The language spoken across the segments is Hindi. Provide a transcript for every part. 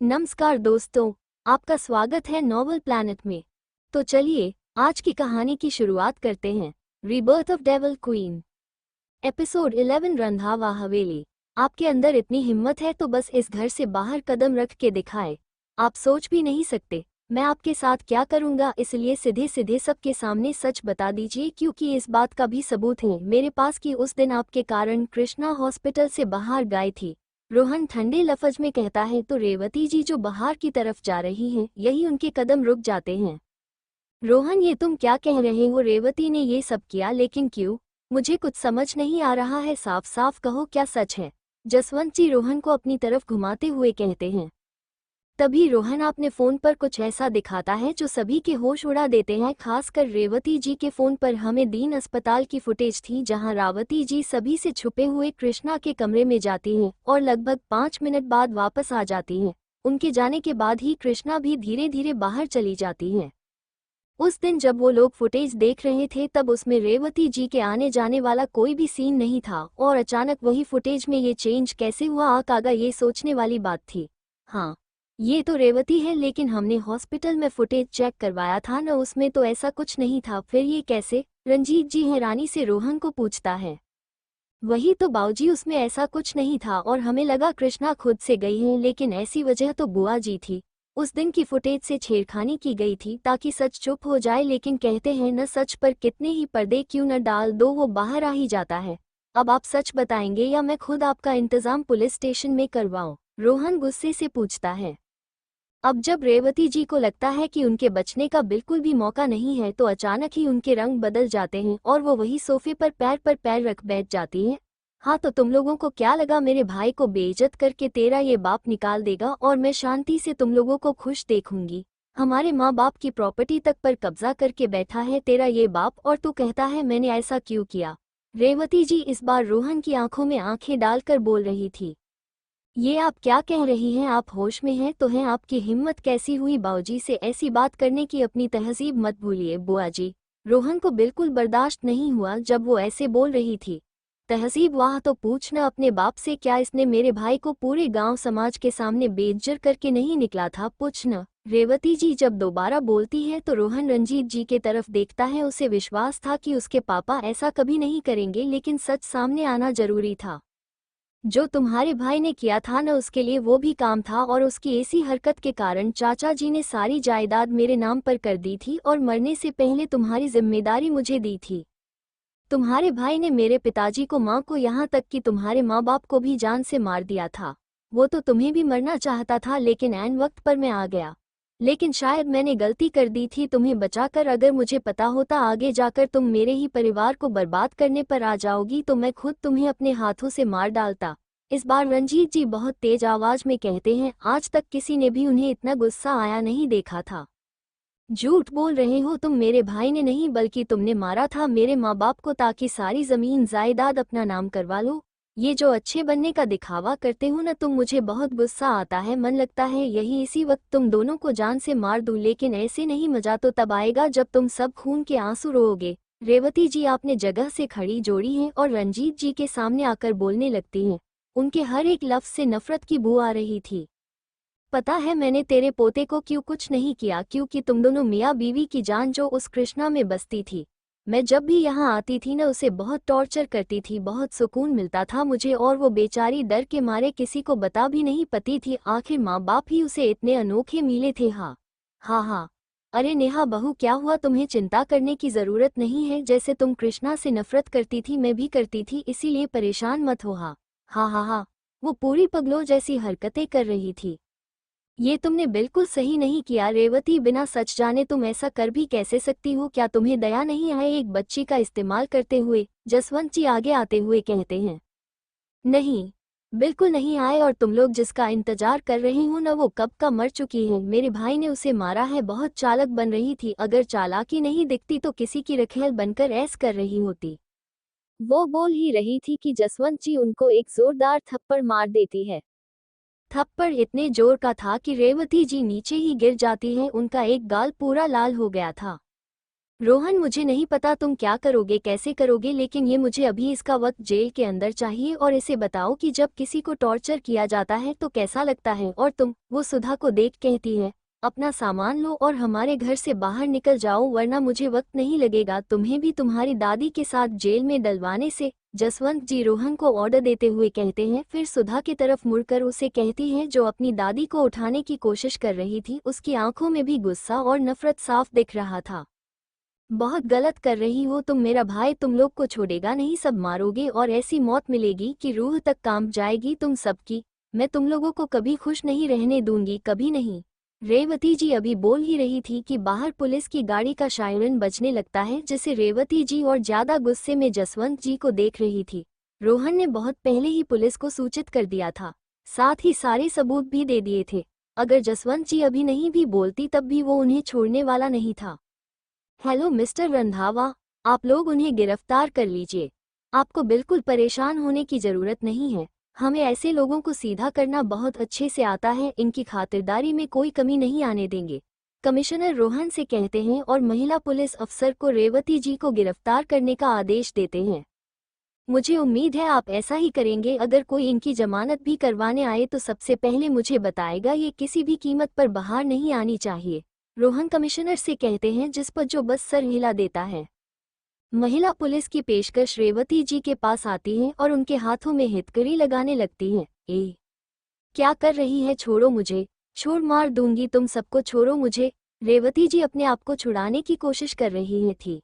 नमस्कार दोस्तों, आपका स्वागत है नॉवल प्लैनेट में। तो चलिए आज की कहानी की शुरुआत करते हैं। Rebirth of devil queen, episode 11 Randhawa हवेली। आपके अंदर इतनी हिम्मत है तो बस इस घर से बाहर कदम रख के दिखाए। आप सोच भी नहीं सकते मैं आपके साथ क्या करूंगा, इसलिए सीधे सीधे सबके सामने सच बता दीजिए, क्योंकि इस बात का भी सबूत है मेरे पास कि उस दिन आपके कारण कृष्णा हॉस्पिटल से बाहर गई थी। रोहन ठंडे लफ्ज में कहता है तो रेवती जी जो बाहर की तरफ जा रही हैं, यही उनके कदम रुक जाते हैं। रोहन, ये तुम क्या कह रहे हो? रेवती ने ये सब किया, लेकिन क्यों? मुझे कुछ समझ नहीं आ रहा है, साफ साफ कहो क्या सच है? जसवंत जी रोहन को अपनी तरफ घुमाते हुए कहते हैं। तभी रोहन अपने फोन पर कुछ ऐसा दिखाता है जो सभी के होश उड़ा देते हैं, खासकर रेवती जी के फोन पर हमें दीन अस्पताल की फुटेज थी जहां रावती जी सभी से छुपे हुए कृष्णा के कमरे में जाती हैं और लगभग 5 मिनट बाद वापस आ जाती हैं। उनके जाने के बाद ही कृष्णा भी धीरे धीरे बाहर चली जाती हैं। उस दिन जब वो लोग फुटेज देख रहे थे तब उसमें रेवती जी के आने जाने वाला कोई भी सीन नहीं था, और अचानक वही फुटेज में ये चेंज कैसे हुआ, आगा ये सोचने वाली बात थी। हाँ, ये तो रेवती है, लेकिन हमने हॉस्पिटल में फुटेज चेक करवाया था न, उसमें तो ऐसा कुछ नहीं था, फिर ये कैसे? रंजीत जी हैरानी से रोहन को पूछता है। वही तो बाऊजी, उसमें ऐसा कुछ नहीं था और हमें लगा कृष्णा खुद से गई है, लेकिन ऐसी वजह तो बुआ जी थी। उस दिन की फुटेज से छेड़खानी की गई थी ताकि सच चुप हो जाए, लेकिन कहते हैं न, सच पर कितने ही पर्दे क्यों न डाल दो वो बाहर आ ही जाता है। अब आप सच बताएंगे या मैं खुद आपका इंतजाम पुलिस स्टेशन में करवाऊं? रोहन गुस्से से पूछता है। अब जब रेवती जी को लगता है कि उनके बचने का बिल्कुल भी मौका नहीं है तो अचानक ही उनके रंग बदल जाते हैं और वो वही सोफे पर पैर रख बैठ जाती हैं। हाँ, तो तुम लोगों को क्या लगा मेरे भाई को बेइज्जत करके तेरा ये बाप निकाल देगा और मैं शांति से तुम लोगों को खुश देखूंगी? हमारे माँ बाप की प्रॉपर्टी तक पर कब्जा करके बैठा है तेरा ये बाप, और तू कहता है मैंने ऐसा क्यों किया? रेवती जी इस बार रोहन की आंखों में आंखें डालकर बोल रही थी। ये आप क्या कह रही हैं? आप होश में हैं तो हैं? आपकी हिम्मत कैसी हुई बाऊजी से ऐसी बात करने की? अपनी तहजीब मत भूलिए बुआ जी। रोहन को बिल्कुल बर्दाश्त नहीं हुआ जब वो ऐसे बोल रही थी। तहजीब? वाह, तो पूछना अपने बाप से, क्या इसने मेरे भाई को पूरे गांव समाज के सामने बेइज्जत करके नहीं निकला था? पूछना। रेवती जी जब दोबारा बोलती है तो रोहन रंजीत जी के तरफ देखता है। उसे विश्वास था कि उसके पापा ऐसा कभी नहीं करेंगे, लेकिन सच सामने आना जरूरी था। जो तुम्हारे भाई ने किया था न, उसके लिए वो भी काम था, और उसकी ऐसी हरकत के कारण चाचा जी ने सारी जायदाद मेरे नाम पर कर दी थी और मरने से पहले तुम्हारी जिम्मेदारी मुझे दी थी। तुम्हारे भाई ने मेरे पिताजी को, माँ को, यहाँ तक कि तुम्हारे माँ बाप को भी जान से मार दिया था। वो तो तुम्हें भी मरना चाहता था, लेकिन ऐन वक्त पर मैं आ गया। लेकिन शायद मैंने गलती कर दी थी तुम्हें बचाकर। अगर मुझे पता होता आगे जाकर तुम मेरे ही परिवार को बर्बाद करने पर आ जाओगी तो मैं खुद तुम्हें अपने हाथों से मार डालता। इस बार रंजीत जी बहुत तेज आवाज में कहते हैं। आज तक किसी ने भी उन्हें इतना गुस्सा आया नहीं देखा था। झूठ बोल रहे हो तुम, मेरे भाई ने नहीं बल्कि तुमने मारा था मेरे माँ बाप को ताकि सारी जमीन जायदाद अपना नाम करवा लो। ये जो अच्छे बनने का दिखावा करते हो ना तुम, मुझे बहुत गुस्सा आता है। मन लगता है यही इसी वक्त तुम दोनों को जान से मार दूं, लेकिन ऐसे नहीं, मजा तो तब आएगा जब तुम सब खून के आंसू रोओगे। रेवती जी आपने जगह से खड़ी जोड़ी हैं और रंजीत जी के सामने आकर बोलने लगती हैं। उनके हर एक लफ्ज से नफरत की बू आ रही थी। पता है मैंने तेरे पोते को क्यों कुछ नहीं किया? क्योंकि तुम दोनों मियाँ बीवी की जान जो उस कृष्णा में बसती थी। मैं जब भी यहाँ आती थी न, उसे बहुत टॉर्चर करती थी, बहुत सुकून मिलता था मुझे, और वो बेचारी डर के मारे किसी को बता भी नहीं पाती थी। आखिर माँ बाप ही उसे इतने अनोखे मिले थे। हाँ हाँ हाँ। अरे नेहा बहू, क्या हुआ? तुम्हें चिंता करने की जरूरत नहीं है। जैसे तुम कृष्णा से नफरत करती थी मैं भी करती थी, इसीलिए परेशान मत हो। हाँ हाँ हाँ हाँ। वो पूरी पगलों जैसी हरकतें कर रही थी। ये तुमने बिल्कुल सही नहीं किया रेवती, बिना सच जाने तुम ऐसा कर भी कैसे सकती हो? क्या तुम्हें दया नहीं आए एक बच्ची का इस्तेमाल करते हुए? जसवंत जी आगे आते हुए कहते हैं। नहीं, बिल्कुल नहीं आए, और तुम लोग जिसका इंतजार कर रही हो न, वो कब का मर चुकी है। मेरे भाई ने उसे मारा है। बहुत चालाक बन रही थी, अगर चालाकी नहीं दिखती तो किसी की रखेल बनकर ऐस कर रही होती। वो बोल ही रही थी कि जसवंत जी उनको एक जोरदार थप्पड़ मार देती है। थप्पड़ इतने जोर का था कि रेवती जी नीचे ही गिर जाती है। उनका एक गाल पूरा लाल हो गया था। रोहन, मुझे नहीं पता तुम क्या करोगे, कैसे करोगे, लेकिन ये मुझे अभी इसका वक्त जेल के अंदर चाहिए। और इसे बताओ कि जब किसी को टॉर्चर किया जाता है तो कैसा लगता है। और तुम, वो सुधा को देख कहती है, अपना सामान लो और हमारे घर से बाहर निकल जाओ, वरना मुझे वक्त नहीं लगेगा तुम्हें भी तुम्हारी दादी के साथ जेल में डलवाने से। जसवंत जी रोहन को ऑर्डर देते हुए कहते हैं। फिर सुधा की तरफ मुड़कर उसे कहती हैं, जो अपनी दादी को उठाने की कोशिश कर रही थी, उसकी आंखों में भी गुस्सा और नफरत साफ दिख रहा था। बहुत गलत कर रही हो तुम, मेरा भाई तुम लोग को छोड़ेगा नहीं, सब मारोगे और ऐसी मौत मिलेगी कि रूह तक कांप जाएगी तुम सबकी। मैं तुम लोगों को कभी खुश नहीं रहने दूंगी, कभी नहीं। रेवती जी अभी बोल ही रही थी कि बाहर पुलिस की गाड़ी का सायरन बजने लगता है, जिसे रेवती जी और ज्यादा गुस्से में जसवंत जी को देख रही थी। रोहन ने बहुत पहले ही पुलिस को सूचित कर दिया था, साथ ही सारे सबूत भी दे दिए थे। अगर जसवंत जी अभी नहीं भी बोलती तब भी वो उन्हें छोड़ने वाला नहीं था। हेलो मिस्टर रंधावा, आप लोग उन्हें गिरफ्तार कर लीजिए। आपको बिल्कुल परेशान होने की जरूरत नहीं है, हमें ऐसे लोगों को सीधा करना बहुत अच्छे से आता है, इनकी खातिरदारी में कोई कमी नहीं आने देंगे। कमिश्नर रोहन से कहते हैं और महिला पुलिस अफसर को रेवती जी को गिरफ्तार करने का आदेश देते हैं। मुझे उम्मीद है आप ऐसा ही करेंगे। अगर कोई इनकी जमानत भी करवाने आए तो सबसे पहले मुझे बताएगा, ये किसी भी कीमत पर बाहर नहीं आनी चाहिए। रोहन कमिश्नर से कहते हैं, जिस पर जो बस सर हिला देता है। महिला पुलिस की पेशकश रेवती जी के पास आती है और उनके हाथों में हितकड़ी लगाने लगती है। ए, क्या कर रही है, छोड़ो मुझे, छोड़, मार दूंगी तुम सबको, छोड़ो मुझे। रेवती जी अपने आप को छुड़ाने की कोशिश कर रही है थी।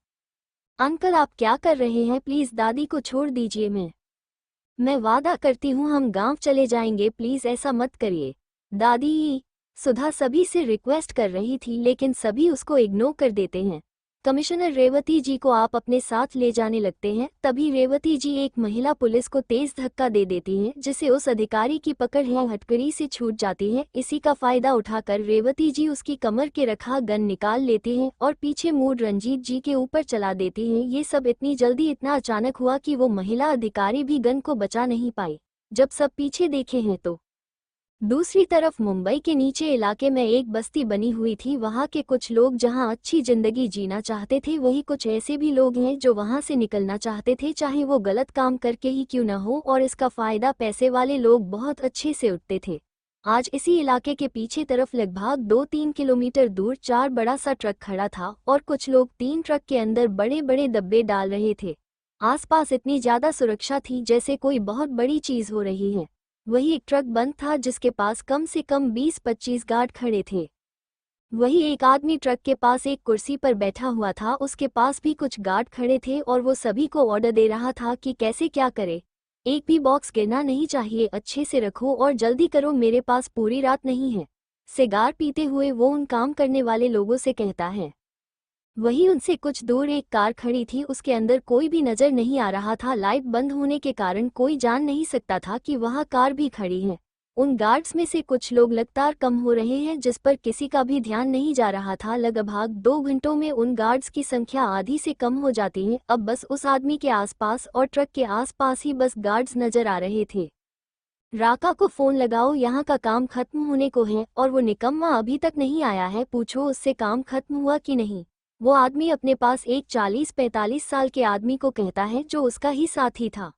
अंकल आप क्या कर रहे हैं, प्लीज दादी को छोड़ दीजिए। मैं वादा करती हूँ हम गांव चले जाएंगे, प्लीज ऐसा मत करिए दादी। सुधा सभी से रिक्वेस्ट कर रही थी, लेकिन सभी उसको इग्नोर कर देते हैं। कमिश्नर रेवती जी को आप अपने साथ ले जाने लगते हैं। तभी रेवती जी एक महिला पुलिस को तेज धक्का दे देती हैं, जिसे उस अधिकारी की पकड़ है हथकड़ी से छूट जाती है। इसी का फायदा उठाकर रेवती जी उसकी कमर के रखा गन निकाल लेती हैं और पीछे मूड रंजीत जी के ऊपर चला देती हैं। ये सब इतनी जल्दी, इतना अचानक हुआ कि वो महिला अधिकारी भी गन को बचा नहीं पाई। जब सब पीछे देखे हैं तो दूसरी तरफ मुंबई के नीचे इलाके में एक बस्ती बनी हुई थी। वहां के कुछ लोग जहां अच्छी जिंदगी जीना चाहते थे, वही कुछ ऐसे भी लोग हैं जो वहां से निकलना चाहते थे, चाहे वो गलत काम करके ही क्यों न हो। और इसका फायदा पैसे वाले लोग बहुत अच्छे से उठते थे। आज इसी इलाके के पीछे तरफ लगभग 2-3 किलोमीटर दूर 4 बड़ा सा ट्रक खड़ा था और कुछ लोग 3 ट्रक के अंदर बड़े बड़े डब्बे डाल रहे थे। आसपास इतनी ज्यादा सुरक्षा थी जैसे कोई बहुत बड़ी चीज हो रही है। वही एक ट्रक बंद था जिसके पास कम से कम 20-25 गार्ड खड़े थे। वही एक आदमी ट्रक के पास एक कुर्सी पर बैठा हुआ था, उसके पास भी कुछ गार्ड खड़े थे और वो सभी को ऑर्डर दे रहा था कि कैसे क्या करे। एक भी बॉक्स गिरना नहीं चाहिए, अच्छे से रखो और जल्दी करो, मेरे पास पूरी रात नहीं है। सिगार पीते हुए वो उन काम करने वाले लोगों से कहता है। वहीं उनसे कुछ दूर एक कार खड़ी थी, उसके अंदर कोई भी नजर नहीं आ रहा था। लाइट बंद होने के कारण कोई जान नहीं सकता था कि वहां कार भी खड़ी है। उन गार्ड्स में से कुछ लोग लगातार कम हो रहे हैं, जिस पर किसी का भी ध्यान नहीं जा रहा था। लगभग 2 घंटों में उन गार्ड्स की संख्या आधी से कम हो जाती है। अब बस उस आदमी के आसपास और ट्रक के आसपास ही बस गार्ड्स नजर आ रहे थे। राका को फोन लगाओ, यहाँ का काम खत्म होने को है और वो निकम्मा अभी तक नहीं आया है, पूछो उससे काम खत्म हुआ कि नहीं। वो आदमी अपने पास एक 40-45 साल के आदमी को कहता है, जो उसका ही साथी था।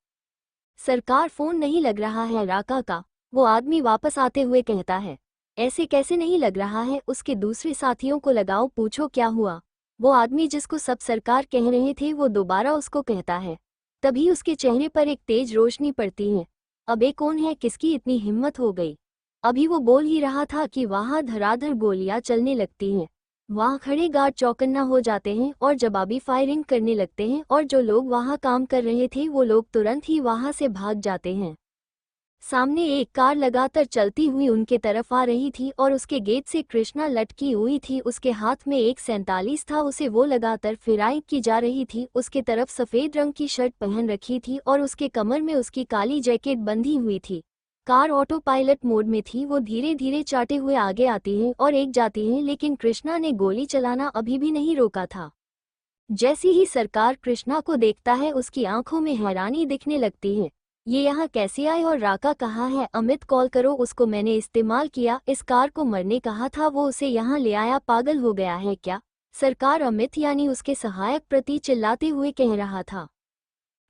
सरकार, फोन नहीं लग रहा है राका का, वो आदमी वापस आते हुए कहता है। ऐसे कैसे नहीं लग रहा है, उसके दूसरे साथियों को लगाओ, पूछो क्या हुआ। वो आदमी जिसको सब सरकार कह रहे थे वो दोबारा उसको कहता है। तभी उसके चेहरे पर एक तेज रोशनी पड़ती है। अबे कौन है, किसकी इतनी हिम्मत हो गई। अभी वो बोल ही रहा था कि वहां धड़ाधड़ गोलियां चलने लगती हैं। वहां खड़े गार्ड चौकन्ना हो जाते हैं और जवाबी फायरिंग करने लगते हैं और जो लोग वहां काम कर रहे थे वो लोग तुरंत ही वहां से भाग जाते हैं। सामने एक कार लगातार चलती हुई उनके तरफ आ रही थी और उसके गेट से कृष्णा लटकी हुई थी। उसके हाथ में एक 47 था, उसे वो लगातार फिराई की जा रही थी। उसके तरफ सफेद रंग की शर्ट पहन रखी थी और उसके कमर में उसकी काली जैकेट बंधी हुई थी। कार ऑटो पायलट मोड में थी। वो धीरे धीरे चाटे हुए आगे आती है और एक जाती है, लेकिन कृष्णा ने गोली चलाना अभी भी नहीं रोका था। जैसी ही सरकार कृष्णा को देखता है, उसकी आंखों में हैरानी दिखने लगती है। ये यहाँ कैसे आए और राका कहाँ है। अमित, कॉल करो उसको, मैंने इस्तेमाल किया, इस कार को मरने कहा था, वो उसे यहाँ ले आया, पागल हो गया है क्या। सरकार अमित यानी उसके सहायक प्रति चिल्लाते हुए कह रहा था।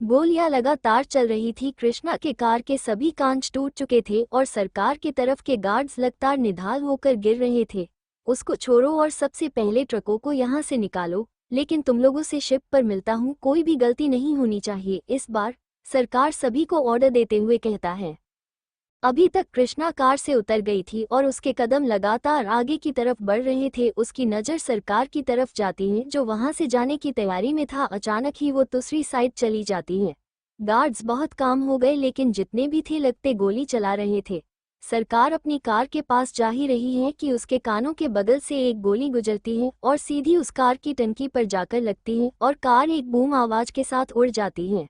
गोलियां लगातार चल रही थी। कृष्णा के कार के सभी कांच टूट चुके थे और सरकार की तरफ के गार्ड्स लगातार निढाल होकर गिर रहे थे। उसको छोड़ो और सबसे पहले ट्रकों को यहाँ से निकालो, लेकिन तुम लोगों से शिप पर मिलता हूँ, कोई भी गलती नहीं होनी चाहिए इस बार, सरकार सभी को ऑर्डर देते हुए कहता है। अभी तक कृष्णा कार से उतर गई थी और उसके कदम लगातार आगे की तरफ बढ़ रहे थे। उसकी नज़र सरकार की तरफ जाती है जो वहां से जाने की तैयारी में था। अचानक ही वो दूसरी साइड चली जाती है। गार्ड्स बहुत काम हो गए, लेकिन जितने भी थे लगते गोली चला रहे थे। सरकार अपनी कार के पास जा ही रही है कि उसके कानों के बगल से एक गोली गुजरती है और सीधी उस कार की टंकी पर जाकर लगती है और कार एक बूम आवाज के साथ उड़ जाती है।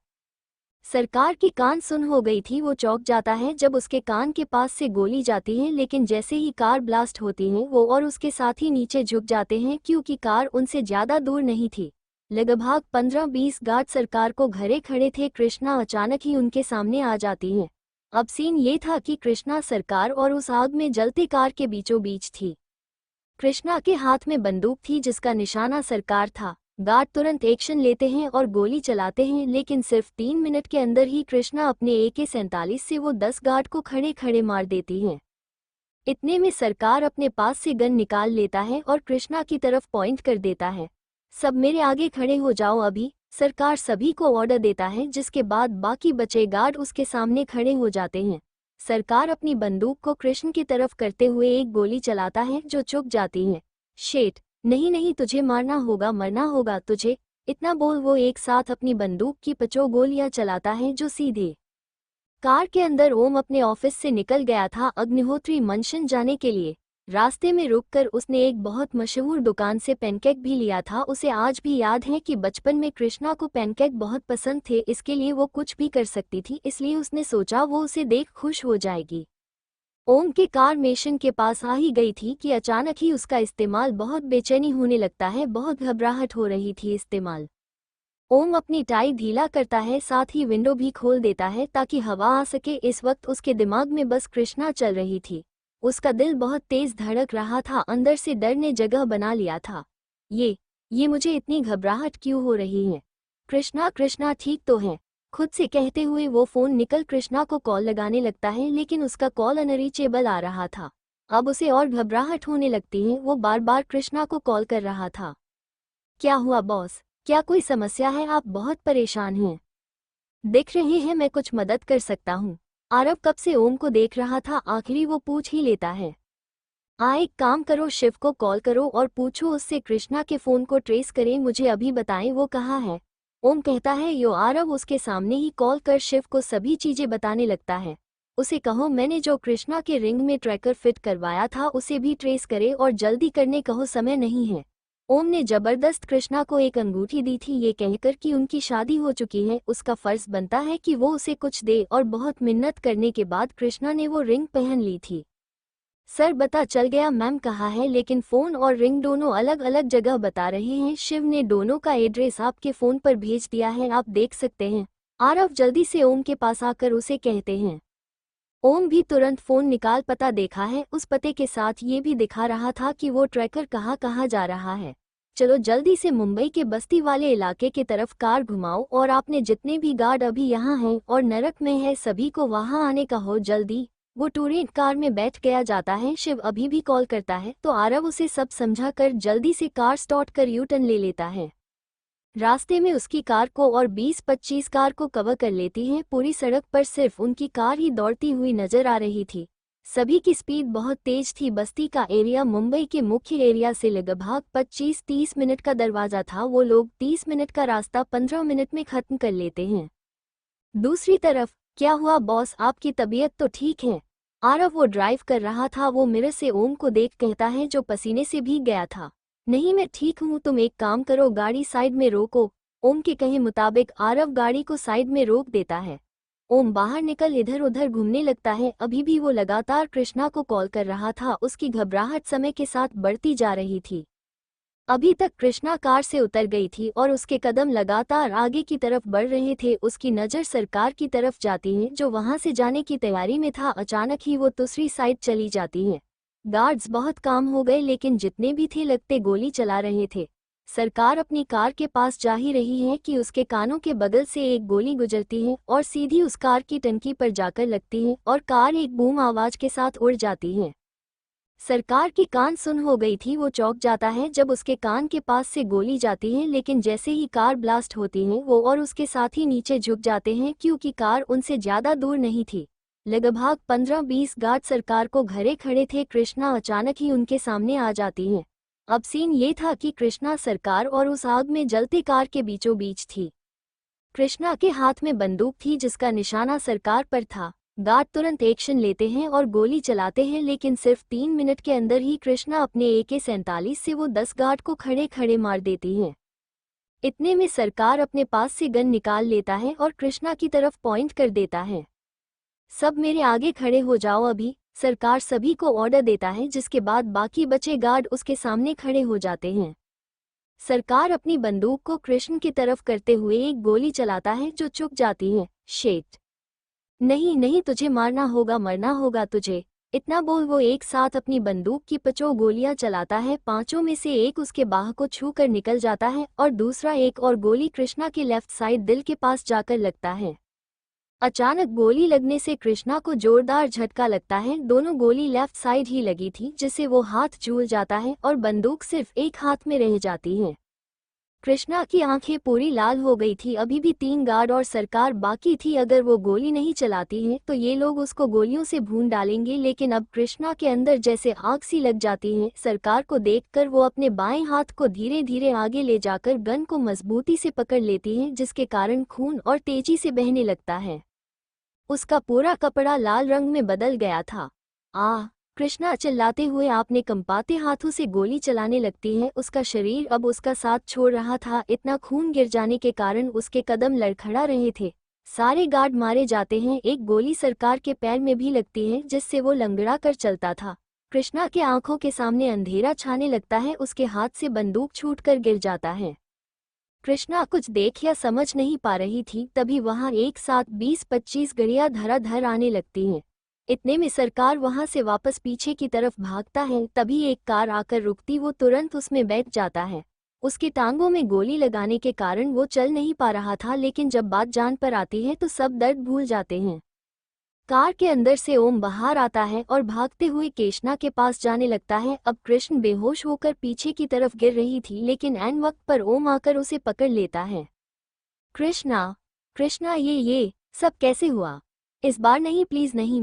सरकार की कान सुन हो गई थी। वो चौंक जाता है जब उसके कान के पास से गोली जाती है, लेकिन जैसे ही कार ब्लास्ट होती है वो और उसके साथी नीचे झुक जाते हैं क्योंकि कार उनसे ज्यादा दूर नहीं थी। लगभग 15-20 गार्ड सरकार को घरे खड़े थे। कृष्णा अचानक ही उनके सामने आ जाती है। अब सीन ये था कि कृष्णा सरकार और उस आग में जलती कार के बीचों बीच थी। कृष्णा के हाथ में बंदूक थी जिसका निशाना सरकार था। गार्ड तुरंत एक्शन लेते हैं और गोली चलाते हैं, लेकिन सिर्फ 3 मिनट के अंदर ही कृष्णा अपने AK-47 से वो 10 गार्ड को खड़े खड़े मार देती है। इतने में सरकार अपने पास से गन निकाल लेता है और कृष्णा की तरफ पॉइंट कर देता है। सब मेरे आगे खड़े हो जाओ अभी, सरकार सभी को ऑर्डर देता है, जिसके बाद बाकी बचे गार्ड उसके सामने खड़े हो जाते हैं। सरकार अपनी बंदूक को कृष्ण की तरफ करते हुए एक गोली चलाता है जो चुक जाती है। शेट, नहीं नहीं, तुझे मारना होगा, मरना होगा तुझे, इतना बोल वो एक साथ अपनी बंदूक की 50 गोलियां चलाता है जो सीधे कार के अंदर। ओम अपने ऑफिस से निकल गया था अग्निहोत्री मंशन जाने के लिए। रास्ते में रुककर उसने एक बहुत मशहूर दुकान से पैनकेक भी लिया था। उसे आज भी याद है कि बचपन में कृष्णा को पैनकेक बहुत पसंद थे, इसके लिए वो कुछ भी कर सकती थी, इसलिए उसने सोचा वो उसे देख खुश हो जाएगी। ओम के कार मेशन के पास आ ही गई थी कि अचानक ही उसका इस्तेमाल बहुत बेचैनी होने लगता है। बहुत घबराहट हो रही थी इस्तेमाल। ओम अपनी टाई ढीला करता है, साथ ही विंडो भी खोल देता है ताकि हवा आ सके। इस वक्त उसके दिमाग में बस कृष्णा चल रही थी। उसका दिल बहुत तेज धड़क रहा था, अंदर से डर ने जगह बना लिया था। ये मुझे इतनी घबराहट क्यों हो रही है? कृष्णा ठीक तो है, खुद से कहते हुए वो फोन निकल कृष्णा को कॉल लगाने लगता है, लेकिन उसका कॉल अनरीचेबल आ रहा था। अब उसे और घबराहट होने लगती है। वो बार बार कृष्णा को कॉल कर रहा था। क्या हुआ बॉस, क्या कोई समस्या है? आप बहुत परेशान हैं, दिख रहे हैं मैं कुछ मदद कर सकता हूँ। आरव कब से ओम को देख रहा था, आखिरी वो पूछ ही लेता है। एक काम करो, शिव को कॉल करो और पूछो उससे कृष्णा के फोन को ट्रेस करें, मुझे अभी बताएं वो कहाँ है। ओम कहता है यो। आरव उसके सामने ही कॉल कर शिव को सभी चीजें बताने लगता है। उसे कहो मैंने जो कृष्णा के रिंग में ट्रैकर फिट करवाया था उसे भी ट्रेस करे और जल्दी करने कहो, समय नहीं है। ओम ने जबरदस्त कृष्णा को एक अंगूठी दी थी, ये कहकर कि उनकी शादी हो चुकी है, उसका फर्ज बनता है कि वो उसे कुछ दे, और बहुत मिन्नत करने के बाद कृष्णा ने वो रिंग पहन ली थी। सर पता चल गया मैम कहाँ है, लेकिन फ़ोन और रिंग दोनों अलग अलग जगह बता रहे हैं। शिव ने दोनों का एड्रेस आपके फ़ोन पर भेज दिया है, आप देख सकते हैं। आरव जल्दी से ओम के पास आकर उसे कहते हैं। ओम भी तुरंत फ़ोन निकाल पता देखा है। उस पते के साथ ये भी दिखा रहा था कि वो ट्रैकर कहाँ कहाँ जा रहा है। चलो जल्दी से मुंबई के बस्ती वाले इलाके की तरफ कार घुमाओ और आपने जितने भी गार्ड अभी यहाँ हैं और नरक में है सभी को वहाँ आने का हो जल्दी। वो टूरेंट कार में बैठ गया जाता है। शिव अभी भी कॉल करता है तो आरव उसे सब समझा कर जल्दी से कार स्टार्ट कर यू टर्न ले लेता है। रास्ते में उसकी कार को और 20-25 कार को कवर कर लेती है। पूरी सड़क पर सिर्फ उनकी कार ही दौड़ती हुई नजर आ रही थी। सभी की स्पीड बहुत तेज थी। बस्ती का एरिया मुंबई के मुख्य एरिया से लगभग 25-30 मिनट का दरवाजा था। वो लोग 30 मिनट का रास्ता 15 मिनट में खत्म कर लेते हैं। दूसरी तरफ, क्या हुआ बॉस, आपकी तबीयत तो ठीक है? आरव वो ड्राइव कर रहा था, वो मिरर से ओम को देख कहता है जो पसीने से भीग गया था। नहीं मैं ठीक हूँ, तुम एक काम करो गाड़ी साइड में रोको। ओम के कहे मुताबिक आरव गाड़ी को साइड में रोक देता है। ओम बाहर निकल इधर उधर घूमने लगता है। अभी भी वो लगातार कृष्णा को कॉल कर रहा था। उसकी घबराहट समय के साथ बढ़ती जा रही थी। अभी तक कृष्णा कार से उतर गई थी और उसके कदम लगातार आगे की तरफ बढ़ रहे थे। उसकी नज़र सरकार की तरफ जाती है जो वहां से जाने की तैयारी में था। अचानक ही वो दूसरी साइड चली जाती है। गार्ड्स बहुत काम हो गए, लेकिन जितने भी थे लगते गोली चला रहे थे। सरकार अपनी कार के पास जा ही रही है कि उसके कानों के बगल से एक गोली गुजरती है और सीधी उस कार की टंकी पर जाकर लगती है और कार एक बूम आवाज के साथ उड़ जाती है। सरकार की कान सुन हो गई थी। वो चौंक जाता है जब उसके कान के पास से गोली जाती है, लेकिन जैसे ही कार ब्लास्ट होती है वो और उसके साथी नीचे झुक जाते हैं क्योंकि कार उनसे ज्यादा दूर नहीं थी। लगभग 15-20 गार्ड सरकार को घरे खड़े थे। कृष्णा अचानक ही उनके सामने आ जाती है। अब सीन ये था कि कृष्णा सरकार और उस आग में जलती कार के बीचों बीच थी। कृष्णा के हाथ में बंदूक थी जिसका निशाना सरकार पर था। गार्ड तुरंत एक्शन लेते हैं और गोली चलाते हैं, लेकिन सिर्फ 3 मिनट के अंदर ही कृष्णा अपने AK-47 से वो 10 गार्ड को खड़े खड़े मार देती है। इतने में सरकार अपने पास से गन निकाल लेता है और कृष्णा की तरफ पॉइंट कर देता है। सब मेरे आगे खड़े हो जाओ अभी, सरकार सभी को ऑर्डर देता है, जिसके बाद बाकी बचे गार्ड उसके सामने खड़े हो जाते हैं। सरकार अपनी बंदूक को कृष्ण की तरफ करते हुए एक गोली चलाता है जो चुक जाती है। शेट, नहीं नहीं, तुझे मारना होगा, मरना होगा तुझे। इतना बोल वो एक साथ अपनी बंदूक की 5 गोलियां चलाता है। 5 में से एक उसके बाह को छू कर निकल जाता है और दूसरा एक और गोली कृष्णा के लेफ्ट साइड दिल के पास जाकर लगता है। अचानक गोली लगने से कृष्णा को जोरदार झटका लगता है। दोनों गोली लेफ्ट साइड ही लगी थी, जिससे वो हाथ झूल जाता है और बंदूक सिर्फ एक हाथ में रह जाती है। कृष्णा की आंखें पूरी लाल हो गई थी। अभी भी 3 गार्ड और सरकार बाकी थी। अगर वो गोली नहीं चलाती है तो ये लोग उसको गोलियों से भून डालेंगे, लेकिन अब कृष्णा के अंदर जैसे आग सी लग जाती है। सरकार को देखकर वो अपने बाएं हाथ को धीरे धीरे आगे ले जाकर गन को मजबूती से पकड़ लेती है, जिसके कारण खून और तेजी से बहने लगता है। उसका पूरा कपड़ा लाल रंग में बदल गया था। कृष्णा चिल्लाते हुए आपने कंपाते हाथों से गोली चलाने लगती है। उसका शरीर अब उसका साथ छोड़ रहा था। इतना खून गिर जाने के कारण उसके कदम लड़खड़ा रहे थे। सारे गार्ड मारे जाते हैं। एक गोली सरकार के पैर में भी लगती है, जिससे वो लंगड़ा कर चलता था। कृष्णा के आंखों के सामने अंधेरा छाने लगता है। उसके हाथ से बंदूक छूटकर गिर जाता है। कृष्णा कुछ देख या समझ नहीं पा रही थी। तभी वहां एक साथ 20-25 गाड़ियां धड़ाधड़ आने लगती हैं। इतने में सरकार वहां से वापस पीछे की तरफ भागता है। तभी एक कार आकर रुकती, वो तुरंत उसमें बैठ जाता है। उसकी टांगों में गोली लगाने के कारण वो चल नहीं पा रहा था, लेकिन जब बात जान पर आती है तो सब दर्द भूल जाते हैं। कार के अंदर से ओम बाहर आता है और भागते हुए कृष्णा के पास जाने लगता है। अब कृष्ण बेहोश होकर पीछे की तरफ गिर रही थी, लेकिन ऐन वक्त पर ओम आकर उसे पकड़ लेता है। कृष्णा, कृष्णा, ये सब कैसे हुआ? इस बार नहीं, प्लीज नहीं,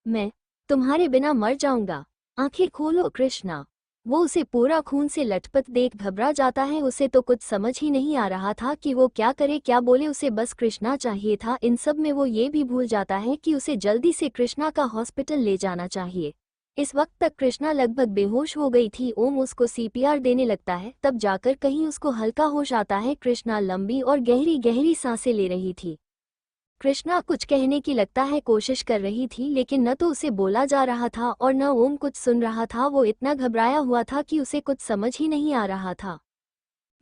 मैं तुम्हारे बिना मर जाऊंगा। आंखें खोलो कृष्णा। वो उसे पूरा खून से लटपट देख घबरा जाता है। उसे तो कुछ समझ ही नहीं आ रहा था कि वो क्या करे क्या बोले। उसे बस कृष्णा चाहिए था। इन सब में वो ये भी भूल जाता है कि उसे जल्दी से कृष्णा का हॉस्पिटल ले जाना चाहिए। इस वक्त तक कृष्णा लगभग बेहोश हो गई थी। ओम उसको CPR देने लगता है, तब जाकर कहीं उसको हल्का होश आता है। कृष्णा लंबी और गहरी गहरी सांसें ले रही थी। कृष्णा कुछ कहने की लगता है कोशिश कर रही थी, लेकिन न तो उसे बोला जा रहा था और न ओम कुछ सुन रहा था। वो इतना घबराया हुआ था कि उसे कुछ समझ ही नहीं आ रहा था।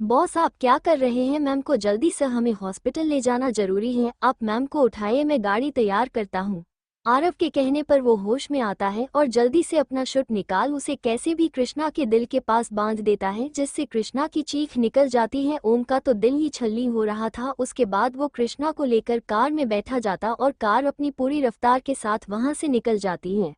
बॉस, आप क्या कर रहे हैं? मैम को जल्दी से हमें हॉस्पिटल ले जाना जरूरी है। आप मैम को उठाइए, मैं गाड़ी तैयार करता हूँ। आरव के कहने पर वो होश में आता है और जल्दी से अपना शूट निकाल उसे कैसे भी कृष्णा के दिल के पास बांध देता है, जिससे कृष्णा की चीख निकल जाती है। ओम का तो दिल ही छलनी हो रहा था। उसके बाद वो कृष्णा को लेकर कार में बैठा जाता और कार अपनी पूरी रफ्तार के साथ वहां से निकल जाती है।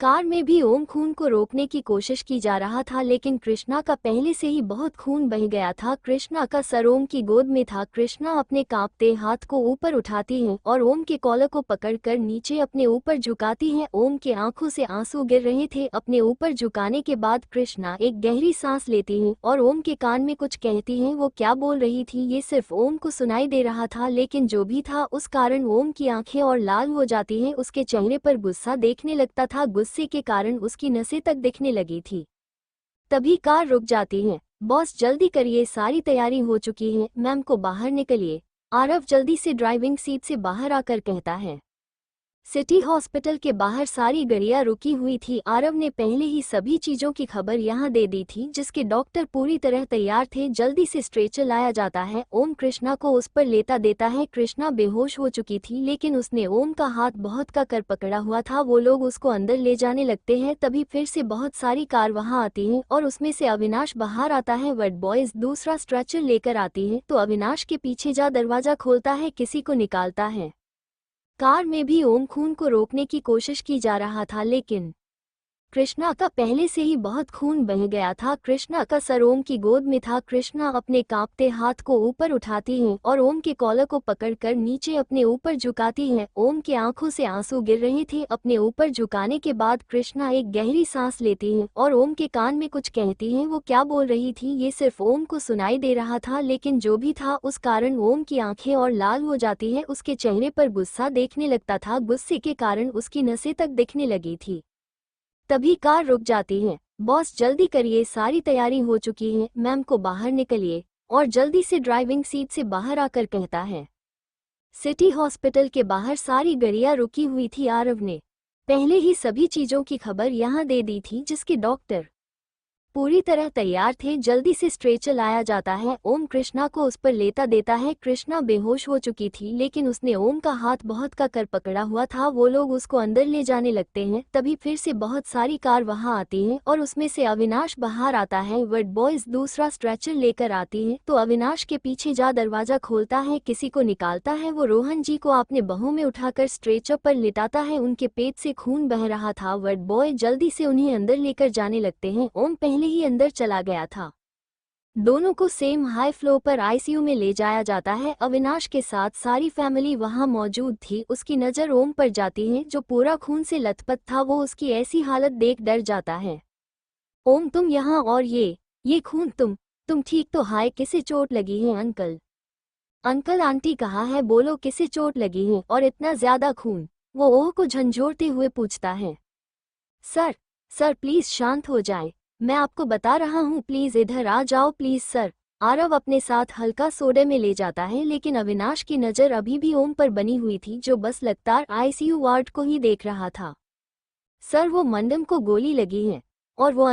कार में भी ओम खून को रोकने की कोशिश की जा रहा था, लेकिन कृष्णा का पहले से ही बहुत खून बह गया था। कृष्णा का सर ओम की गोद में था। कृष्णा अपने कांपते हाथ को ऊपर उठाती है और ओम के कॉलर को पकड़कर नीचे अपने ऊपर झुकाती है। ओम के आंखों से आंसू गिर रहे थे। अपने ऊपर झुकाने के बाद कृष्णा एक गहरी सांस लेती है और ओम के कान में कुछ कहती है। वो क्या बोल रही थी ये सिर्फ ओम को सुनाई दे रहा था, लेकिन जो भी था उस कारण ओम की आंखें और लाल हो जाती हैं। उसके चेहरे पर गुस्सा देखने लगता था। गुस्से के कारण उसकी नसें तक दिखने लगी थी। तभी कार रुक जाती है। बॉस जल्दी करिए, सारी तैयारी हो चुकी है, मैम को बाहर निकलिए। आरव जल्दी से ड्राइविंग सीट से बाहर आकर कहता है। सिटी हॉस्पिटल के बाहर सारी गाड़ियां रुकी हुई थी। आरव ने पहले ही सभी चीजों की खबर यहां दे दी थी, जिसके डॉक्टर पूरी तरह तैयार थे। जल्दी से स्ट्रेचर लाया जाता है। ओम कृष्णा को उस पर लेटा देता है। कृष्णा बेहोश हो चुकी थी, लेकिन उसने ओम का हाथ बहुत का कर पकड़ा हुआ था। वो लोग उसको अंदर ले जाने लगते हैं, तभी फिर से बहुत सारी कार वहां आती हैं और उसमें से अविनाश बाहर आता है। वट बॉयज दूसरा स्ट्रेचर लेकर आती है तो अविनाश के पीछे जा दरवाजा खोलता है, किसी को निकालता है। कार में भी ओम खून को रोकने की कोशिश की जा रहा था, लेकिन कृष्णा का पहले से ही बहुत खून बह गया था। कृष्णा का सर ओम की गोद में था। कृष्णा अपने कांपते हाथ को ऊपर उठाती है और ओम के कॉलर को पकड़कर नीचे अपने ऊपर झुकाती है। ओम के आंखों से आंसू गिर रहे थे। अपने ऊपर झुकाने के बाद कृष्णा एक गहरी सांस लेती है और ओम के कान में कुछ कहती है। वो क्या बोल रही थी ये सिर्फ ओम को सुनाई दे रहा था, लेकिन जो भी था उस कारण ओम की आंखें और लाल हो जाती है। उसके चेहरे पर गुस्सा देखने लगता था। गुस्से के कारण उसकी नसें तक दिखने लगी थी। तभी कार रुक जाती है। बॉस जल्दी करिए, सारी तैयारी हो चुकी है, मैम को बाहर निकलिए। और जल्दी से ड्राइविंग सीट से बाहर आकर कहता है। सिटी हॉस्पिटल के बाहर सारी गाड़ियां रुकी हुई थी। आरव ने पहले ही सभी चीजों की खबर यहां दे दी थी, जिसके डॉक्टर पूरी तरह तैयार थे। जल्दी से स्ट्रेचर लाया जाता है। ओम कृष्णा को उस पर लेटा देता है। कृष्णा बेहोश हो चुकी थी, लेकिन उसने ओम का हाथ बहुत का कर पकड़ा हुआ था। वो लोग उसको अंदर ले जाने लगते हैं, तभी फिर से बहुत सारी कार वहां आती हैं और उसमें से अविनाश बाहर आता है। वट बॉयज दूसरा स्ट्रेचर लेकर आती है तो अविनाश के पीछे जा दरवाजा खोलता है, किसी को निकालता है। वो रोहन जी को अपने बाहों में उठाकर स्ट्रेचर पर लिटाता है। उनके पेट से खून बह रहा था। वट बॉय जल्दी से उन्हें अंदर लेकर जाने लगते हैं। ओम पहले ही अंदर चला गया था। दोनों को सेम हाई फ्लोर पर आईसीयू में ले जाया जाता है। अविनाश के साथ सारी फैमिली वहां मौजूद थी। उसकी नजर ओम पर जाती है, जो पूरा खून से लथपथ था। वो उसकी ऐसी हालत देख डर जाता है। ओम तुम यहाँ, और ये खून, तुम ठीक तो? हाय, किसे चोट लगी है? अंकल अंकल आंटी कहाँ है? बोलो किसे चोट लगी है और इतना ज्यादा खून? वो ओह को झंझोड़ते हुए पूछता है। सर सर प्लीज शांत हो जाए, मैं आपको बता रहा हूँ, प्लीज इधर आ जाओ प्लीज सर। आरव अपने साथ हल्का सोडे में ले जाता है, लेकिन अविनाश की नज़र अभी भी ओम पर बनी हुई थी, जो बस लगातार आईसीयू वार्ड को ही देख रहा था। सर वो मंडम को गोली लगी है और वो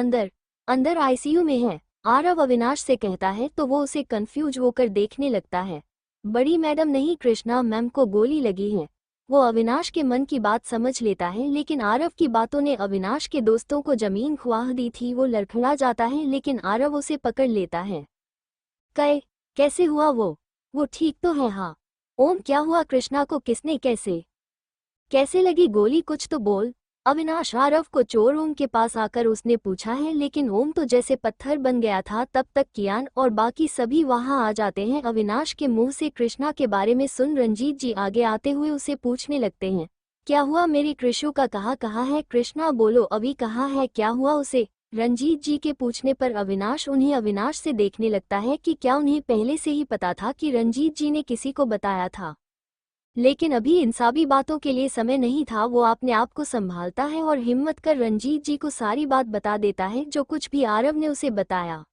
अंदर आईसीयू में है, आरव अविनाश से कहता है तो वो उसे कंफ्यूज होकर देखने लगता है। बड़ी मैडम नहीं, कृष्णा मैम को गोली लगी है। वो अविनाश के मन की बात समझ लेता है, लेकिन आरव की बातों ने अविनाश के दोस्तों को जमीन खुआ दी थी। वो लड़खड़ा जाता है, लेकिन आरव उसे पकड़ लेता है। कैसे हुआ? वो ठीक तो है? हाँ। ओम क्या हुआ? कृष्णा को किसने कैसे लगी गोली? कुछ तो बोल। अविनाश आरव को चोर ओम के पास आकर उसने पूछा है, लेकिन ओम तो जैसे पत्थर बन गया था। तब तक कियान और बाकी सभी वहां आ जाते हैं। अविनाश के मुंह से कृष्णा के बारे में सुन रंजीत जी आगे आते हुए उसे पूछने लगते हैं, क्या हुआ मेरी कृषु का? कहाँ है? कृष्णा बोलो अभी कहाँ है, क्या हुआ उसे? रंजीत जी के पूछने पर अविनाश से देखने लगता है कि क्या उन्हें पहले से ही पता था कि रंजीत जी ने किसी को बताया था। लेकिन अभी इन सभी बातों के लिए समय नहीं था। वो अपने आप को संभालता है और हिम्मत कर रंजीत जी को सारी बात बता देता है, जो कुछ भी आरव ने उसे बताया।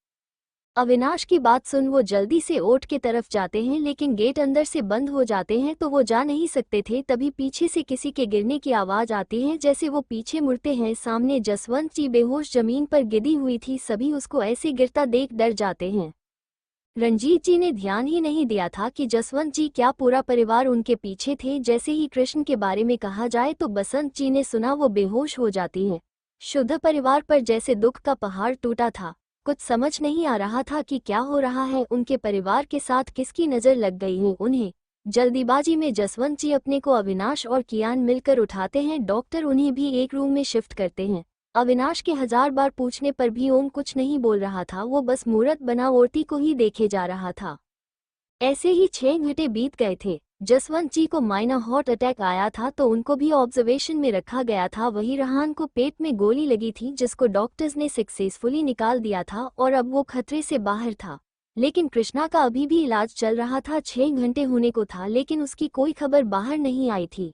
अविनाश की बात सुन वो जल्दी से ओट के तरफ जाते हैं, लेकिन गेट अंदर से बंद हो जाते हैं तो वो जा नहीं सकते थे। तभी पीछे से किसी के गिरने की आवाज आती है। जैसे वो पीछे मुड़ते हैं, सामने जसवंत जी बेहोश जमीन पर गिरी हुई थी। सभी उसको ऐसे गिरता देख डर जाते हैं। रंजीत जी ने ध्यान ही नहीं दिया था कि जसवंत जी क्या पूरा परिवार उनके पीछे थे। जैसे ही कृष्ण के बारे में कहा जाए तो बसंत जी ने सुना, वो बेहोश हो जाती हैं। शुद्ध परिवार पर जैसे दुख का पहाड़ टूटा था। कुछ समझ नहीं आ रहा था कि क्या हो रहा है। उनके परिवार के साथ किसकी नज़र लग गई है उन्हें। जल्दीबाजी में जसवंत जी अपने को अविनाश और कियान मिलकर उठाते हैं। डॉक्टर उन्हें भी एक रूम में शिफ्ट करते हैं। अविनाश के 1000 बार पूछने पर भी ओम कुछ नहीं बोल रहा था। वो बस मूर्त बना औरती को ही देखे जा रहा था। ऐसे ही 6 घंटे बीत गए थे। जसवंत जी को माइनर हार्ट अटैक आया था तो उनको भी ऑब्जर्वेशन में रखा गया था। वही रहान को पेट में गोली लगी थी, जिसको डॉक्टर्स ने सक्सेसफुली निकाल दिया था और अब वो खतरे से बाहर था। लेकिन कृष्णा का अभी भी इलाज चल रहा था। 6 घंटे होने को था, लेकिन उसकी कोई खबर बाहर नहीं आई थी।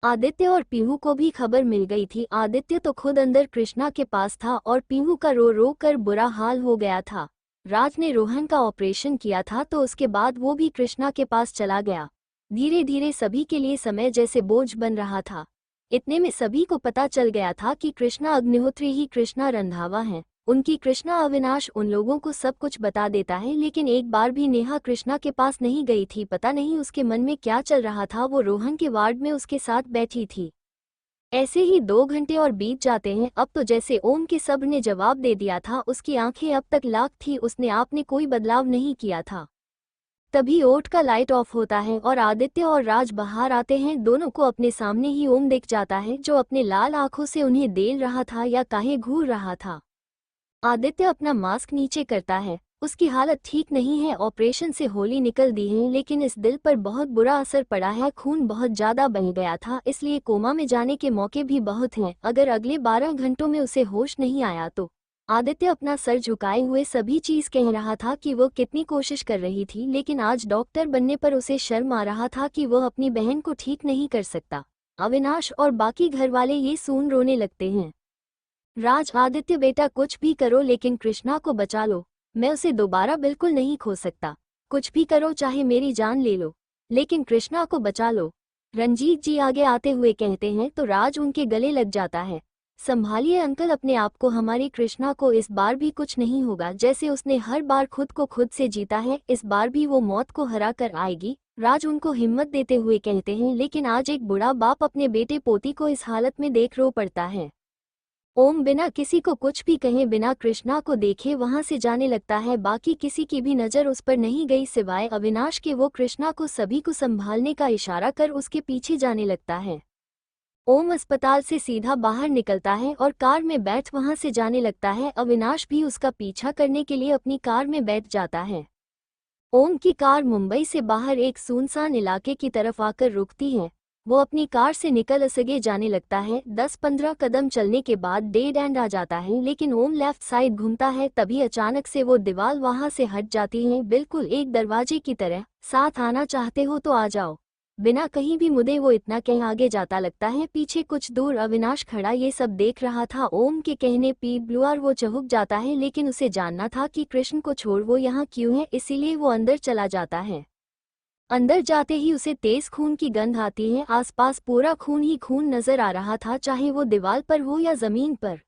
आदित्य और पीहू को भी खबर मिल गई थी। आदित्य तो खुद अंदर कृष्णा के पास था और पीहू का रो रो कर बुरा हाल हो गया था। राज ने रोहन का ऑपरेशन किया था तो उसके बाद वो भी कृष्णा के पास चला गया। धीरे धीरे सभी के लिए समय जैसे बोझ बन रहा था। इतने में सभी को पता चल गया था कि कृष्णा अग्निहोत्री ही कृष्णा रंधावा हैं। उनकी कृष्णा अविनाश उन लोगों को सब कुछ बता देता है, लेकिन एक बार भी नेहा कृष्णा के पास नहीं गई थी। पता नहीं उसके मन में क्या चल रहा था। वो रोहन के वार्ड में उसके साथ बैठी थी। ऐसे ही 2 घंटे और बीत जाते हैं। अब तो जैसे ओम के सब्र ने जवाब दे दिया था। उसकी आंखें अब तक लाख थी। उसने आपने कोई बदलाव नहीं किया था। तभी ओट का लाइट ऑफ होता है और आदित्य और राज बाहर आते हैं। दोनों को अपने सामने ही ओम दिख जाता है, जो अपने लाल आंखों से उन्हें देख रहा था या काहे घूर रहा था। आदित्य अपना मास्क नीचे करता है। उसकी हालत ठीक नहीं है। ऑपरेशन से होली निकल दी है, लेकिन इस दिल पर बहुत बुरा असर पड़ा है। खून बहुत ज्यादा बह गया था, इसलिए कोमा में जाने के मौके भी बहुत हैं। अगर अगले 12 घंटों में उसे होश नहीं आया तो। आदित्य अपना सर झुकाए हुए सभी चीज कह रहा था कि वो कितनी कोशिश कर रही थी, लेकिन आज डॉक्टर बनने पर उसे शर्म आ रहा था कि वह अपनी बहन को ठीक नहीं कर सकता। अविनाश और बाकी घर वाले ये सुन रोने लगते हैं। राज, आदित्य बेटा कुछ भी करो, लेकिन कृष्णा को बचा लो। मैं उसे दोबारा बिल्कुल नहीं खो सकता। कुछ भी करो, चाहे मेरी जान ले लो, लेकिन कृष्णा को बचा लो। रंजीत जी आगे आते हुए कहते हैं तो राज उनके गले लग जाता है। संभालिए अंकल अपने आप को, हमारी कृष्णा को इस बार भी कुछ नहीं होगा। जैसे उसने हर बार खुद को खुद से जीता है, इस बार भी वो मौत को हरा कर आएगी। राज उनको हिम्मत देते हुए कहते हैं, लेकिन आज एक बूढ़ा बाप अपने बेटे पोती को इस हालत में देख रो पड़ता है। ओम बिना किसी को कुछ भी कहे, बिना कृष्णा को देखे वहां से जाने लगता है। बाकी किसी की भी नजर उस पर नहीं गई सिवाय अविनाश के। वो कृष्णा को सभी को संभालने का इशारा कर उसके पीछे जाने लगता है। ओम अस्पताल से सीधा बाहर निकलता है और कार में बैठ वहां से जाने लगता है। अविनाश भी उसका पीछा करने के लिए अपनी कार में बैठ जाता है। ओम की कार मुंबई से बाहर एक सुनसान इलाके की तरफ आकर रुकती है। वो अपनी कार से निकल असगे जाने लगता है। 10-15 कदम चलने के बाद डेड एंड आ जाता है, लेकिन ओम लेफ्ट साइड घूमता है। तभी अचानक से वो दीवार वहां से हट जाती है, बिल्कुल एक दरवाजे की तरह। साथ आना चाहते हो तो आ जाओ। बिना कहीं भी मुड़े वो इतना कहीं आगे जाता लगता है। पीछे कुछ दूर अविनाश खड़ा ये सब देख रहा था। ओम के कहने पी ब्लूआर वो चौंक जाता है, लेकिन उसे जानना था कि कृष्ण को छोड़ वो यहाँ क्यों है, इसीलिए वो अंदर चला जाता है। अंदर जाते ही उसे तेज खून की गंध आती है। आसपास पूरा खून ही खून नजर आ रहा था, चाहे वो दीवार पर हो या जमीन पर।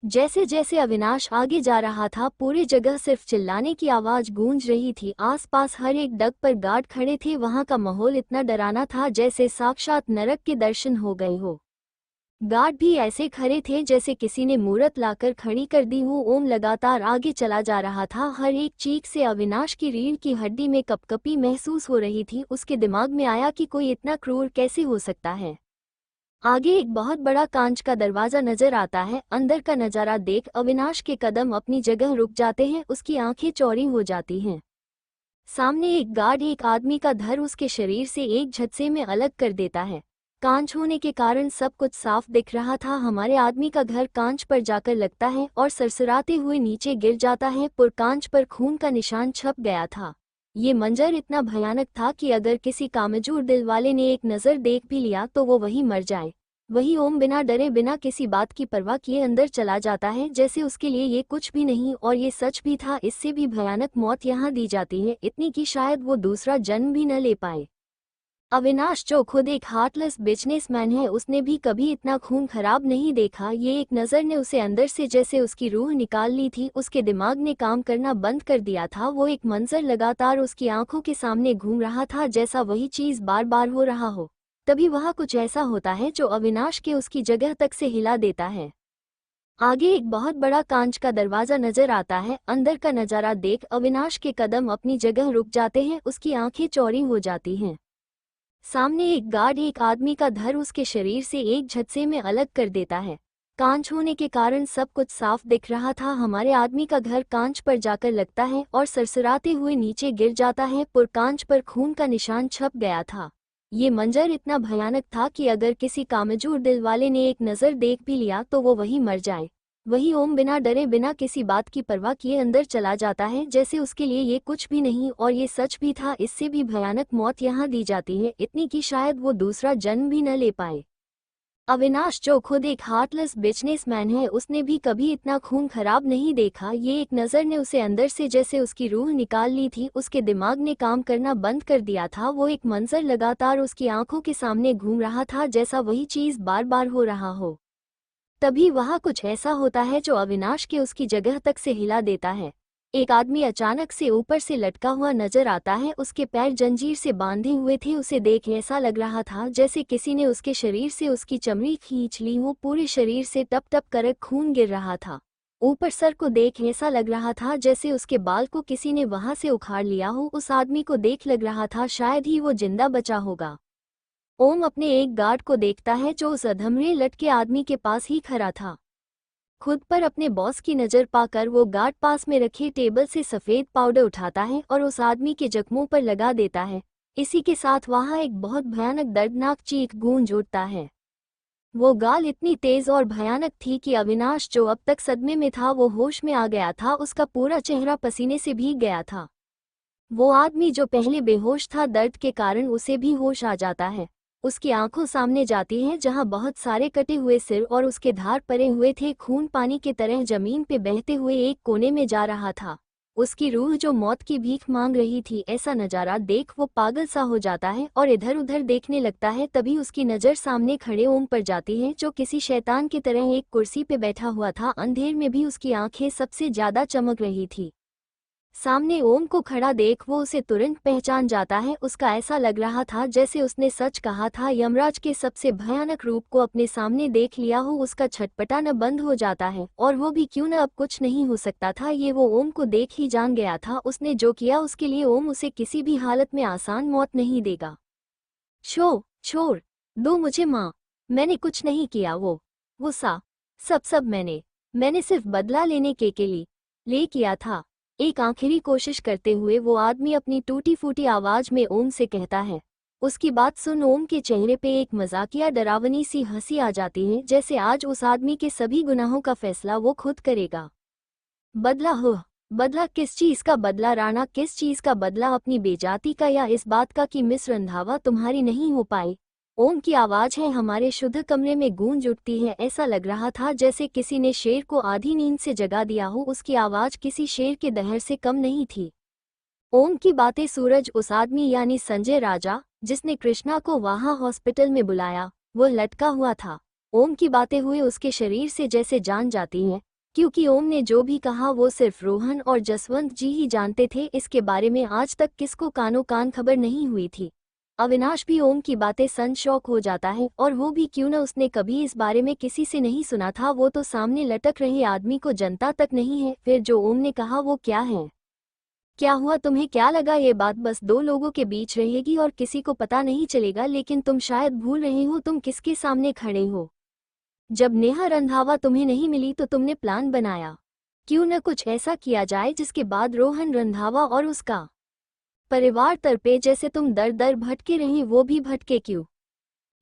जैसे जैसे अविनाश आगे जा रहा था, पूरी जगह सिर्फ चिल्लाने की आवाज गूंज रही थी। आसपास हर एक डग पर गार्ड खड़े थे। वहां का माहौल इतना डरावना था जैसे साक्षात नरक के दर्शन हो गए हो। गार्ड भी ऐसे खड़े थे जैसे किसी ने मूरत लाकर खड़ी कर दी हो। ओम लगातार आगे चला जा रहा था। हर एक चीख से अविनाश की रीढ़ की हड्डी में कपकपी महसूस हो रही थी। उसके दिमाग में आया कि कोई इतना क्रूर कैसे हो सकता है। आगे एक बहुत बड़ा कांच का दरवाजा नजर आता है। अंदर का नजारा देख अविनाश के कदम अपनी जगह रुक जाते हैं। उसकी आंखें चौड़ी हो जाती हैं। सामने एक गार्ड एक आदमी का धड़ उसके शरीर से एक झटसे में अलग कर देता है। कांच होने के कारण सब कुछ साफ दिख रहा था। हमारे आदमी का घर कांच पर जाकर लगता है और सरसराते हुए नीचे गिर जाता है। पर कांच पर खून का निशान छप गया था। ये मंजर इतना भयानक था कि अगर किसी कामजोर दिल वाले ने एक नज़र देख भी लिया तो वो वही मर जाए। वही ओम बिना डरे बिना किसी बात की परवाह किए अंदर चला जाता है, जैसे उसके लिए ये कुछ भी नहीं। और ये सच भी था। इससे भी भयानक मौत यहाँ दी जाती है, इतनी कि शायद वो दूसरा जन्म भी न ले पाए। अविनाश, जो खुद एक हार्टलेस बिजनेसमैन है, उसने भी कभी इतना खून खराब नहीं देखा। ये एक नज़र ने उसे अंदर से जैसे उसकी रूह निकाल ली थी। उसके दिमाग ने काम करना बंद कर दिया था। वो एक मंजर लगातार उसकी आंखों के सामने घूम रहा था, जैसा वही चीज़ बार बार हो रहा हो। तभी वहाँ कुछ ऐसा होता है जो अविनाश के उसकी जगह तक से हिला देता है। आगे एक बहुत बड़ा कांच का दरवाजा नजर आता है। अंदर का नज़ारा देख अविनाश के कदम अपनी जगह रुक जाते हैं। उसकी आंखें चौड़ी हो जाती हैं। सामने एक गार्ड एक आदमी का धड़ उसके शरीर से एक झटसे में अलग कर देता है। कांच होने के कारण सब कुछ साफ दिख रहा था। हमारे आदमी का घर कांच पर जाकर लगता है और सरसराते हुए नीचे गिर जाता है। पर कांच पर खून का निशान छप गया था। ये मंजर इतना भयानक था कि अगर किसी कामजोर दिल वाले ने एक नज़र देख भी लिया तो वो वही मर जाए। वही ओम बिना डरे बिना किसी बात की परवाह किए अंदर चला जाता है, जैसे उसके लिए ये कुछ भी नहीं। और ये सच भी था। इससे भी भयानक मौत यहाँ दी जाती है, इतनी कि शायद वो दूसरा जन्म भी न ले पाए। अविनाश जो खुद एक हार्टलेस बिजनेसमैन है, उसने भी कभी इतना खून खराब नहीं देखा। ये एक नज़र ने उसे अंदर से जैसे उसकी रूह निकाल ली थी। उसके दिमाग ने काम करना बंद कर दिया था। वो एक मंजर लगातार उसकी आंखों के सामने घूम रहा था, जैसा वही चीज़ बार बार हो रहा हो। तभी वहाँ कुछ ऐसा होता है जो अविनाश के उसकी जगह तक से हिला देता है। एक आदमी अचानक से ऊपर से लटका हुआ नजर आता है। उसके पैर जंजीर से बांधे हुए थे। उसे देख ऐसा लग रहा था जैसे किसी ने उसके शरीर से उसकी चमड़ी खींच ली हो। पूरे शरीर से टप टप कर खून गिर रहा था। ऊपर सर को देख ऐसा लग रहा था जैसे उसके बाल को किसी ने वहां से उखाड़ लिया हो। उस आदमी को देख लग रहा था शायद ही वो जिंदा बचा होगा। ओम अपने एक गार्ड को देखता है जो उस अधमरे लटके आदमी के पास ही खड़ा था। खुद पर अपने बॉस की नज़र पाकर वो गार्ड पास में रखे टेबल से सफ़ेद पाउडर उठाता है और उस आदमी के जख्मों पर लगा देता है। इसी के साथ वहाँ एक बहुत भयानक दर्दनाक चीख गूंज उठता है। वो गाल इतनी तेज और भयानक थी कि अविनाश जो अब तक सदमे में था वो होश में आ गया था। उसका पूरा चेहरा पसीने से भीग गया था। वो आदमी जो पहले बेहोश था, दर्द के कारण उसे भी होश आ जाता है। उसकी आंखों सामने जाती हैं जहां बहुत सारे कटे हुए सिर और उसके धार परे हुए थे। खून पानी की तरह जमीन पे बहते हुए एक कोने में जा रहा था। उसकी रूह जो मौत की भीख मांग रही थी। ऐसा नज़ारा देख वो पागल सा हो जाता है और इधर उधर देखने लगता है। तभी उसकी नज़र सामने खड़े ओम पर जाती है जो किसी शैतान की तरह एक कुर्सी पे बैठा हुआ था। अंधेर में भी उसकी आंखें सबसे ज्यादा चमक रही थी। सामने ओम को खड़ा देख वो उसे तुरंत पहचान जाता है। उसका ऐसा लग रहा था जैसे उसने सच कहा था, यमराज के सबसे भयानक रूप को अपने सामने देख लिया हो। उसका छटपटाना बंद हो जाता है और वो भी क्यों न, अब कुछ नहीं हो सकता था। ये वो ओम को देख ही जान गया था। उसने जो किया उसके लिए ओम उसे किसी भी हालत में आसान मौत नहीं देगा। छोड़ दो मुझे माँ, मैंने कुछ नहीं किया। वो सब मैंने सिर्फ बदला लेने के लिए किया था। एक आखिरी कोशिश करते हुए वो आदमी अपनी टूटी फूटी आवाज में ओम से कहता है। उसकी बात सुन ओम के चेहरे पे एक मजाकिया डरावनी सी हंसी आ जाती है, जैसे आज उस आदमी के सभी गुनाहों का फैसला वो खुद करेगा। बदला किस चीज का बदला राणा, किस चीज का बदला? अपनी बेजाती का या इस बात का कि मिस रंधावा तुम्हारी नहीं हो पाई? ओम की आवाज है हमारे शुद्ध कमरे में गूंज उठती है। ऐसा लग रहा था जैसे किसी ने शेर को आधी नींद से जगा दिया हो। उसकी आवाज किसी शेर के दहर से कम नहीं थी। ओम की बातें सूरज, उस आदमी यानी संजय राजा जिसने कृष्णा को वहां हॉस्पिटल में बुलाया, वो लटका हुआ था। ओम की बातें हुए उसके शरीर से जैसे जान जाती हैं, क्योंकि ओम ने जो भी कहा वो सिर्फ रोहन और जसवंत जी ही जानते थे। इसके बारे में आज तक किसको कानो कान खबर नहीं हुई थी। अविनाश भी ओम की बातें सुन शौक हो जाता है, और वो भी क्यों न, उसने कभी इस बारे में किसी से नहीं सुना था। वो तो सामने लटक रहे आदमी को जनता तक नहीं है। फिर जो ओम ने कहा वो क्या है? क्या हुआ? तुम्हें क्या लगा ये बात बस दो लोगों के बीच रहेगी और किसी को पता नहीं चलेगा? लेकिन तुम शायद भूल रहे हो तुम किसके सामने खड़े हो। जब नेहा रंधावा तुम्हें नहीं मिली तो तुमने प्लान बनाया, क्यों न कुछ ऐसा किया जाए जिसके बाद रोहन रंधावा और उसका परिवार तड़पे। जैसे तुम दर दर भटके रहे वो भी भटके। क्यों?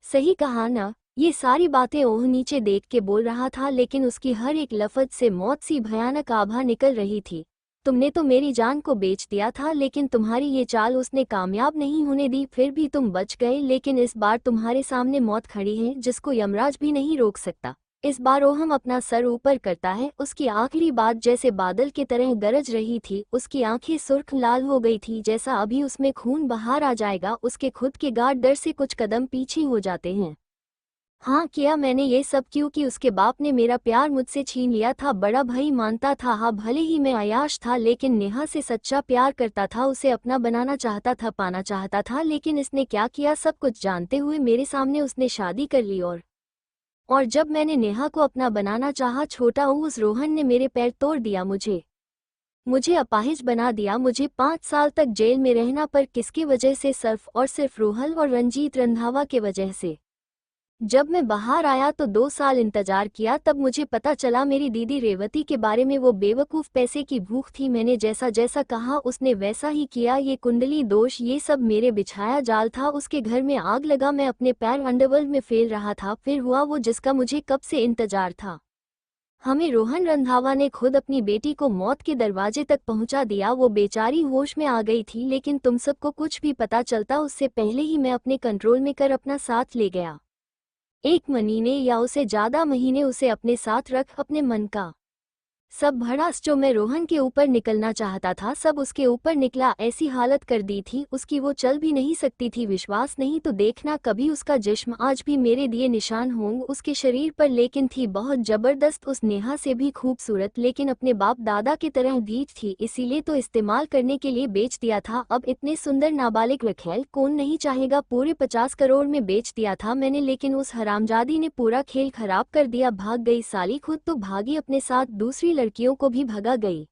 सही कहा ना? ये सारी बातें ओह नीचे देख के बोल रहा था, लेकिन उसकी हर एक लफ्ज से मौत सी भयानक आभा निकल रही थी। तुमने तो मेरी जान को बेच दिया था, लेकिन तुम्हारी ये चाल उसने कामयाब नहीं होने दी। फिर भी तुम बच गए, लेकिन इस बार तुम्हारे सामने मौत खड़ी है जिसको यमराज भी नहीं रोक सकता। इस बार ओहम अपना सर ऊपर करता है। उसकी आखिरी बात जैसे बादल की तरह गरज रही थी। उसकी आंखें सुर्ख लाल हो गई थी, जैसा अभी उसमें खून बाहर आ जाएगा। उसके खुद के गार्ड डर से कुछ कदम पीछे हो जाते हैं। हाँ, किया मैंने ये सब क्योंकि उसके बाप ने मेरा प्यार मुझसे छीन लिया था। बड़ा भाई मानता था, हाँ भले ही मैं अय्याश था, लेकिन नेहा से सच्चा प्यार करता था। उसे अपना बनाना चाहता था, पाना चाहता था। लेकिन इसने क्या किया? सब कुछ जानते हुए मेरे सामने उसने शादी कर ली। और जब मैंने नेहा को अपना बनाना चाहा, छोटा उस रोहन ने मेरे पैर तोड़ दिया। मुझे अपाहिज बना दिया। मुझे 5 साल तक जेल में रहना, पर किसकी वजह से? सिर्फ और सिर्फ रोहल और रंजीत रंधावा के वजह से। जब मैं बाहर आया तो 2 साल इंतजार किया, तब मुझे पता चला मेरी दीदी रेवती के बारे में। वो बेवकूफ़ पैसे की भूख थी। मैंने जैसा जैसा कहा उसने वैसा ही किया। ये कुंडली दोष, ये सब मेरे बिछाया जाल था। उसके घर में आग लगा, मैं अपने पैर अंडरवर्ल्ड में फेर रहा था। फिर हुआ वो जिसका मुझे कब से इंतजार था। हमें रोहन रंधावा ने खुद अपनी बेटी को मौत के दरवाजे तक पहुंचा दिया। वो बेचारी होश में आ गई थी, लेकिन तुम सबको कुछ भी पता चलता उससे पहले ही मैं अपने कंट्रोल में कर अपना साथ ले गया। एक महीने या उसे ज्यादा महीने उसे अपने साथ रख अपने मन का सब भड़ास जो मैं रोहन के ऊपर निकलना चाहता था सब उसके ऊपर निकला। ऐसी हालत कर दी थी उसकी वो चल भी नहीं सकती थी। विश्वास नहीं तो देखना कभी उसका जिस्म आज भी मेरे दिए निशान होंगे उसके शरीर पर। लेकिन थी बहुत जबरदस्त, उस नेहा से भी खूबसूरत, लेकिन अपने बाप दादा की तरह ढीठ थी, इसीलिए तो इस्तेमाल करने के लिए बेच दिया था। अब इतने सुंदर नाबालिग रखेल कौन नहीं चाहेगा। पूरे 50 करोड़ में बेच दिया था मैंने, लेकिन उस हरामजादी ने पूरा खेल खराब कर दिया। भाग गई साली, खुद तो भागी, अपने साथ दूसरी लड़कियों को भी भगा गई।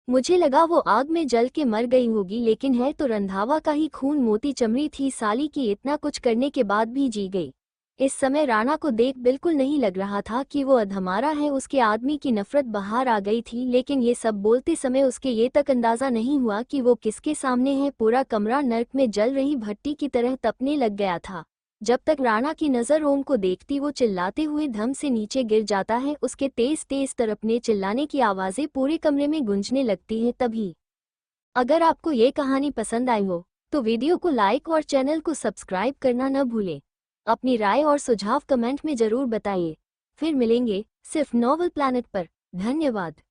मुझे लगा वो आग में जल के मर गई होगी, लेकिन है तो रंधावा का ही खून। मोती चमड़ी थी साली की, इतना कुछ करने के बाद भी जी गई। इस समय राणा को देख बिल्कुल नहीं लग रहा था कि वो अधमरा है। उसके आदमी की नफरत बाहर आ गई थी, लेकिन ये सब बोलते समय उसके ये तक अंदाजा नहीं हुआ कि वो किसके सामने है। पूरा कमरा नर्क में जल रही भट्टी की तरह तपने लग गया था। जब तक राणा की नज़र ओम को देखती वो चिल्लाते हुए धम से नीचे गिर जाता है। उसके तेज तेज तड़पने चिल्लाने की आवाज़ें पूरे कमरे में गूंजने लगती हैं। तभी अगर आपको ये कहानी पसंद आई हो तो वीडियो को लाइक और चैनल को सब्सक्राइब करना न भूलें। अपनी राय और सुझाव कमेंट में ज़रूर बताइए। फिर मिलेंगे सिर्फ नॉवल प्लैनेट पर। धन्यवाद।